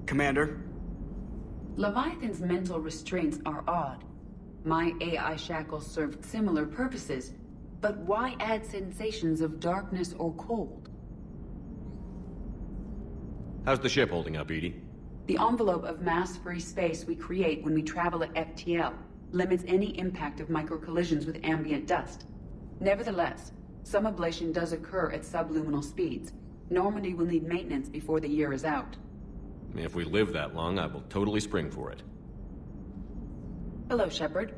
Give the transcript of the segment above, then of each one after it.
Commander? Leviathan's mental restraints are odd. My AI shackles served similar purposes, but why add sensations of darkness or cold? How's the ship holding up, Edie? The envelope of mass-free space we create when we travel at FTL limits any impact of micro-collisions with ambient dust. Nevertheless, some ablation does occur at subluminal speeds. Normandy will need maintenance before the year is out. If we live that long, I will totally spring for it. Hello, Shepard.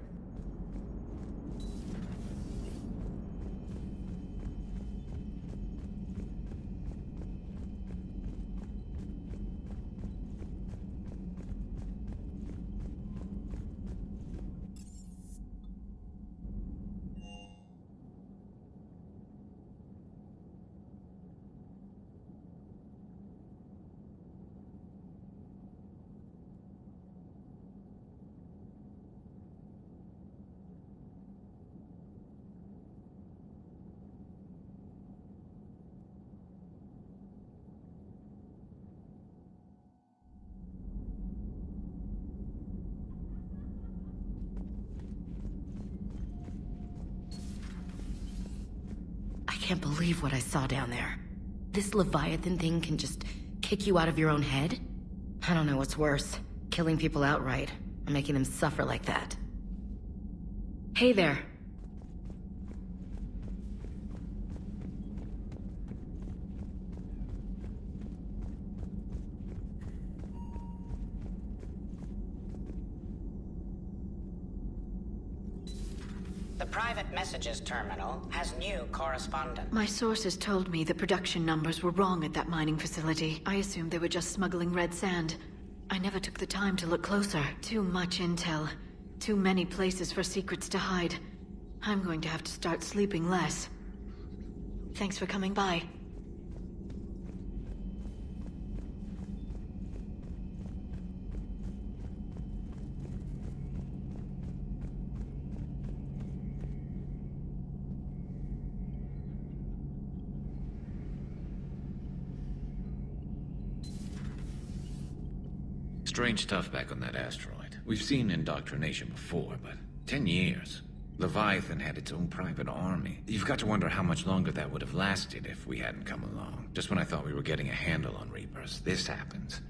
I can't believe what I saw down there. This Leviathan thing can just kick you out of your own head? I don't know what's worse, killing people outright, or making them suffer like that. Hey there. The private messages terminal has new correspondent. My sources told me the production numbers were wrong at that mining facility. I assumed they were just smuggling red sand. I never took the time to look closer. Too much intel. Too many places for secrets to hide. I'm going to have to start sleeping less. Thanks for coming by. Strange stuff back on that asteroid. We've seen indoctrination before, but 10 years. Leviathan had its own private army. You've got to wonder how much longer that would have lasted if we hadn't come along. Just when I thought we were getting a handle on Reapers, this happens.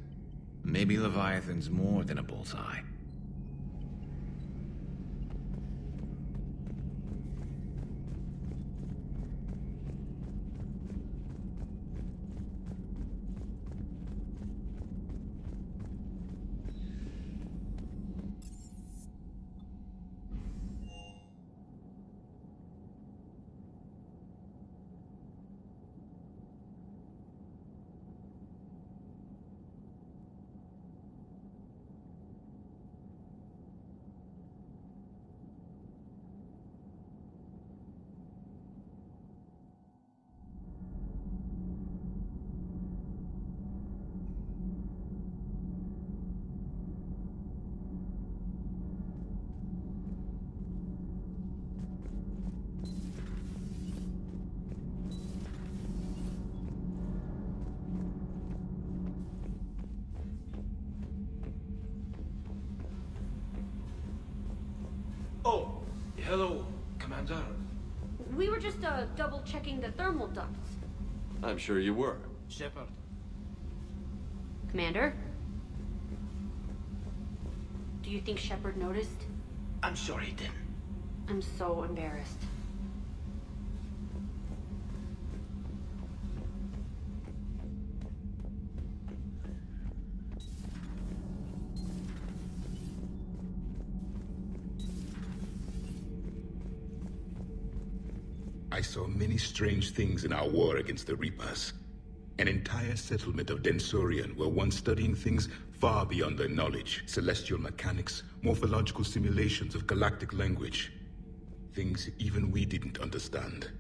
Maybe Leviathan's more than a bullseye. Oh, hello, Commander. We were just double-checking the thermal ducts. I'm sure you were. Shepard. Commander? Do you think Shepard noticed? I'm sure he didn't. I'm so embarrassed. I saw many strange things in our war against the Reapers. An entire settlement of Densorian were once studying things far beyond their knowledge. Celestial mechanics, morphological simulations of galactic language. Things even we didn't understand.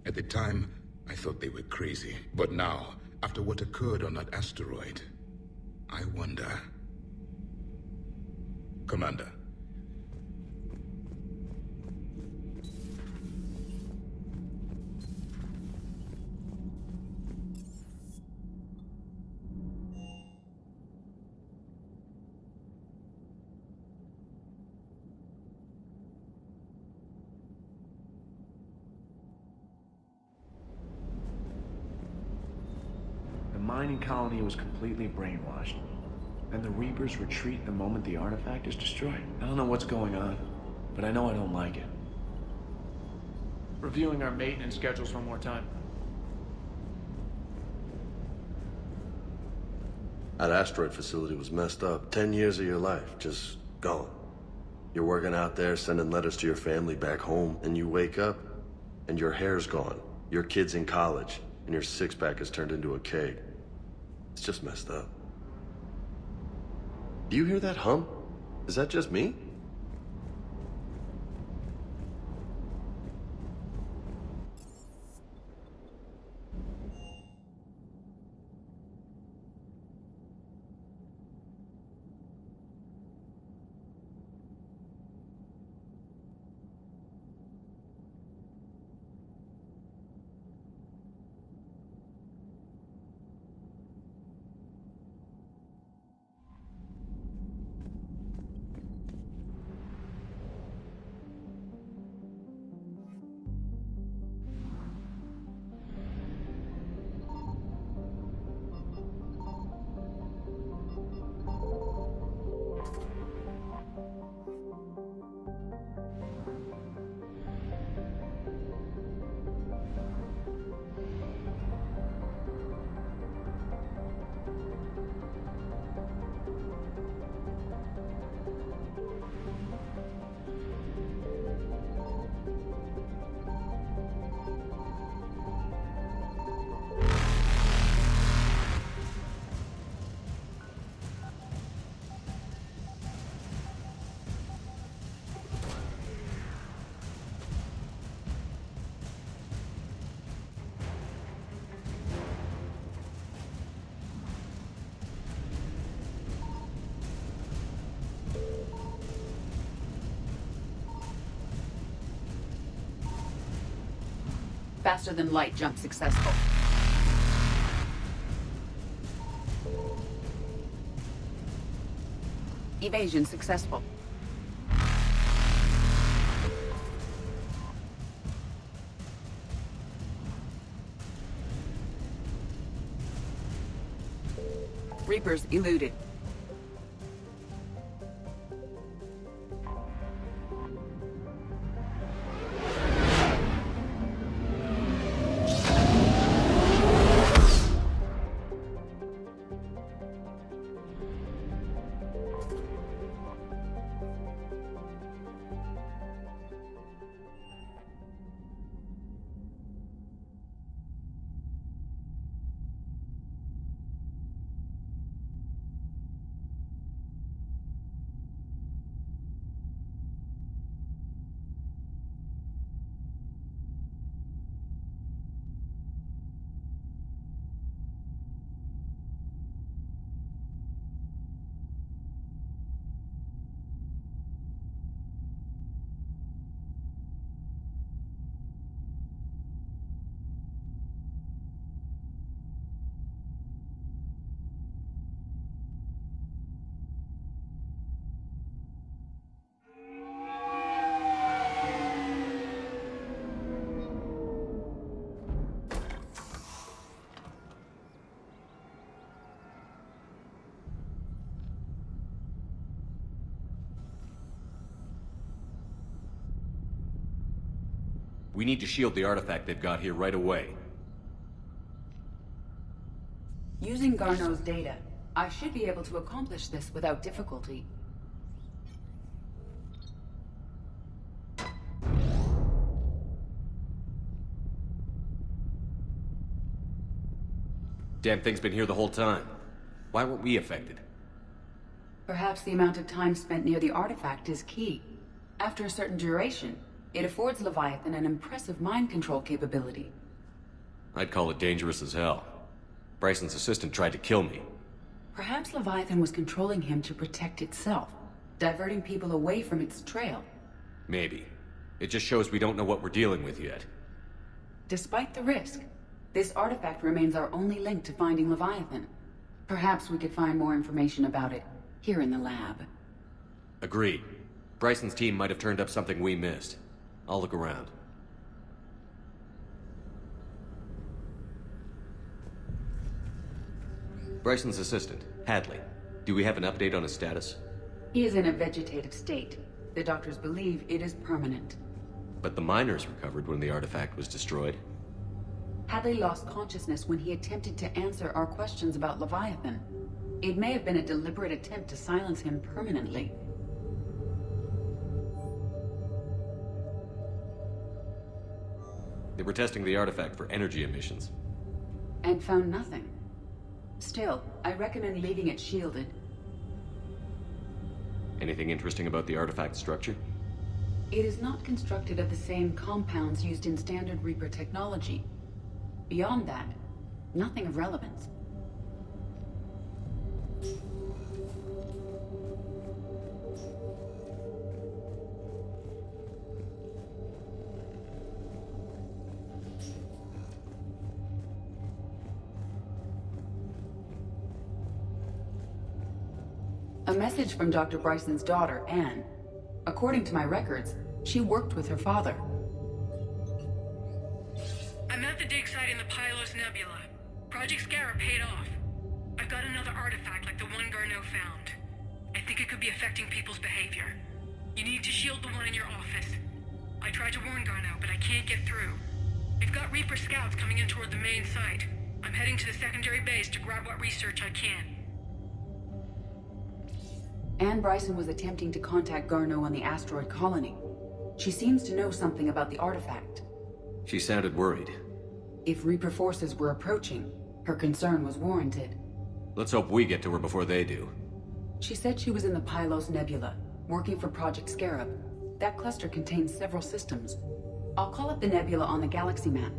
At the time, I thought they were crazy. But now, After what occurred on that asteroid, I wonder... Commander. The mining colony was completely brainwashed. And the Reapers retreat the moment the artifact is destroyed. I don't know what's going on, but I know I don't like it. Reviewing our maintenance schedules one more time. That asteroid facility was messed up. 10 years of your life, just gone. You're working out there, sending letters to your family back home, and you wake up, and your hair's gone. Your kid's in college, and your six-pack has turned into a keg. It's just messed up. Do you hear that hum? Is that just me? Faster than light jump successful. Evasion successful. Reapers eluded. We need to shield the artifact they've got here right away. Using Garneau's data, I should be able to accomplish this without difficulty. Damn thing's been here the whole time. Why weren't we affected? Perhaps the amount of time spent near the artifact is key. After a certain duration, it affords Leviathan an impressive mind control capability. I'd call it dangerous as hell. Bryson's assistant tried to kill me. Perhaps Leviathan was controlling him to protect itself, diverting people away from its trail. Maybe. It just shows we don't know what we're dealing with yet. Despite the risk, this artifact remains our only link to finding Leviathan. Perhaps we could find more information about it here in the lab. Agreed. Bryson's team might have turned up something we missed. I'll look around. Bryson's assistant, Hadley. Do we have an update on his status? He is in a vegetative state. The doctors believe it is permanent. But the miners recovered when the artifact was destroyed. Hadley lost consciousness when he attempted to answer our questions about Leviathan. It may have been a deliberate attempt to silence him permanently. They were testing the artifact for energy emissions. And found nothing. Still, I recommend leaving it shielded. Anything interesting about the artifact structure? It is not constructed of the same compounds used in standard Reaper technology. Beyond that, nothing of relevance. A message from Dr. Bryson's daughter, Ann. According to my records, she worked with her father. I'm at the dig site in the Pylos Nebula. Project Scarab paid off. I've got another artifact like the one Garneau found. I think it could be affecting people's behavior. You need to shield the one in your office. I tried to warn Garneau, but I can't get through. We've got Reaper scouts coming in toward the main site. I'm heading to the secondary base to grab what research I can. Ann Bryson was attempting to contact Garneau on the asteroid colony. She seems to know something about the artifact. She sounded worried. If Reaper forces were approaching, her concern was warranted. Let's hope we get to her before they do. She said she was in the Pylos Nebula, working for Project Scarab. That cluster contains several systems. I'll call up the nebula on the galaxy map.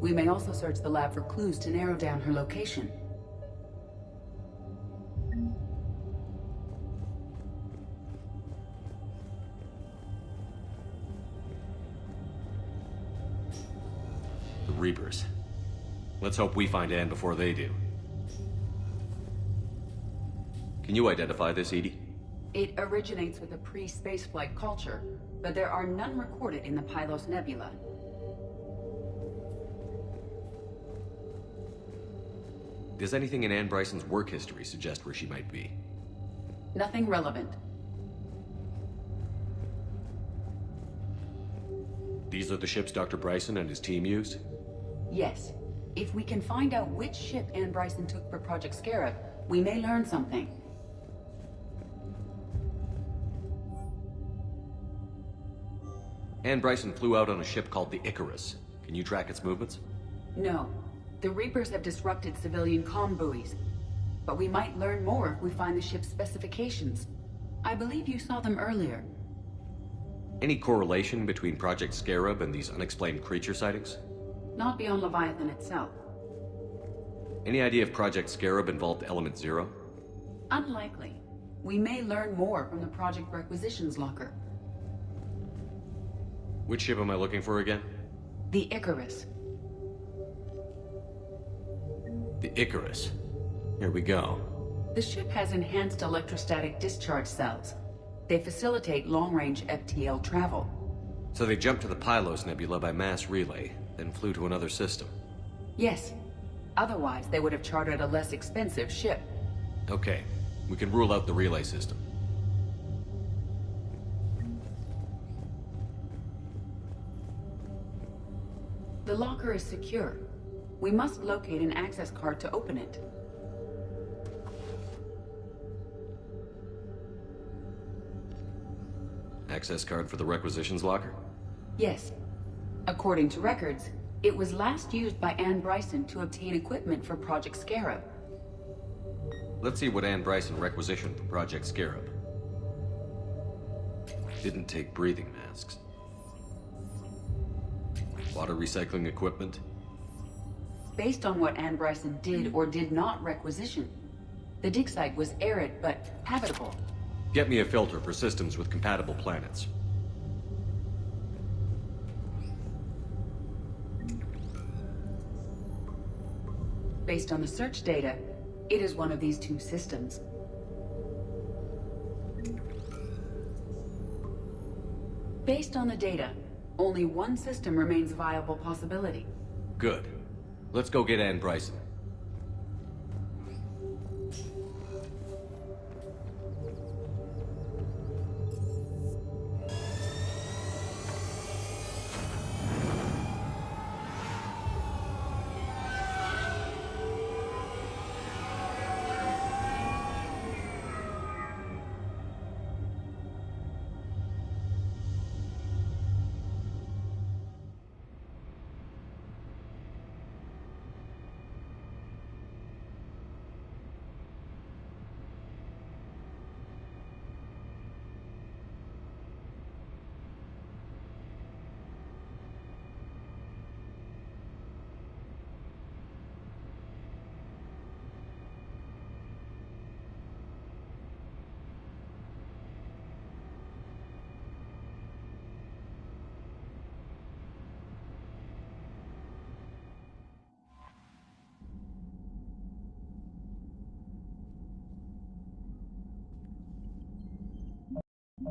We may also search the lab for clues to narrow down her location. The Reapers. Let's hope we find Ann before they do. Can you identify this, Edie? It originates with a pre-spaceflight culture, but there are none recorded in the Pylos Nebula. Does anything in Ann Bryson's work history suggest where she might be? Nothing relevant. These are the ships Dr. Bryson and his team used? Yes. If we can find out which ship Ann Bryson took for Project Scarab, we may learn something. Ann Bryson flew out on a ship called the Icarus. Can you track its movements? No. The Reapers have disrupted civilian comm buoys. But we might learn more if we find the ship's specifications. I believe you saw them earlier. Any correlation between Project Scarab and these unexplained creature sightings? Not beyond Leviathan itself. Any idea if Project Scarab involved Element Zero? Unlikely. We may learn more from the Project Requisitions Locker. Which ship am I looking for again? The Icarus. The Icarus. Here we go. The ship has enhanced electrostatic discharge cells. They facilitate long-range FTL travel. So they jumped to the Pylos Nebula by mass relay, then flew to another system. Yes. Otherwise, they would have chartered a less expensive ship. Okay. We can rule out the relay system. The locker is secure. We must locate an access card to open it. Access card for the requisitions locker? Yes. According to records, it was last used by Ann Bryson to obtain equipment for Project Scarab. Let's see what Ann Bryson requisitioned for Project Scarab. Didn't take breathing masks. Water recycling equipment. Based on what Ann Bryson did or did not requisition, the dig site was arid but habitable. Get me a filter for systems with compatible planets. Based on the search data, it is one of these two systems. Based on the data, only one system remains a viable possibility. Good. Let's go get Ann Bryson.